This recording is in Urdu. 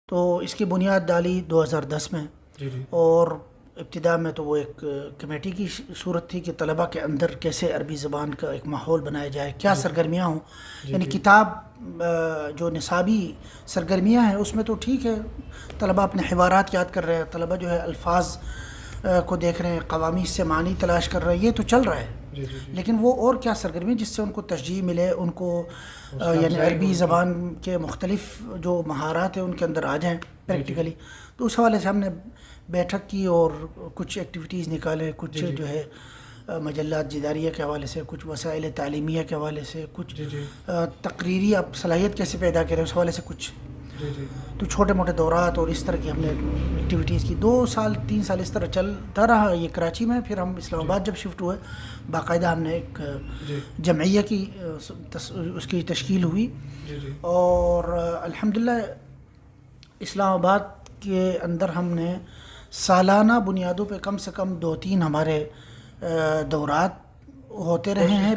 تو اس کی بنیاد ڈالی 2010 میں. جی جی اور ابتدا میں تو وہ ایک کمیٹی کی صورت تھی کہ طلباء کے اندر کیسے عربی زبان کا ایک ماحول بنایا جائے, کیا سرگرمیاں ہوں. یعنی کتاب جو نصابی سرگرمیاں ہیں اس میں تو ٹھیک ہے, طلباء اپنے حوارات یاد کر رہے ہیں, طلباء جو ہے الفاظ کو دیکھ رہے ہیں, قوامیس سے معنی تلاش کر رہے ہیں, یہ تو چل رہا ہے. لیکن وہ اور کیا سرگرمی جس سے ان کو تشجیع ملے, ان کو یعنی عربی زبان کے مختلف جو مہارات ہیں ان کے اندر آ جائیں پریکٹیکلی. تو اس حوالے سے ہم نے بیٹھک کی اور کچھ ایکٹیویٹیز نکالے, کچھ جو ہے مجلات جداریہ کے حوالے سے, کچھ وسائل تعلیمیہ کے حوالے سے, کچھ تقریری اب صلاحیت کیسے پیدا کرے اس حوالے سے کچھ, تو چھوٹے موٹے دورات اور اس طرح کی ہم نے ایکٹیویٹیز کی. 2 سال 3 سال اس طرح چلتا رہا یہ کراچی میں. پھر ہم اسلام آباد جب شفٹ ہوئے, باقاعدہ ہم نے ایک جمعیہ کی اس کی تشکیل ہوئی, اور الحمدللہ اسلام آباد کے اندر ہم نے سالانہ بنیادوں پہ کم سے کم 2-3 ہمارے دورات ہوتے رہے ہیں.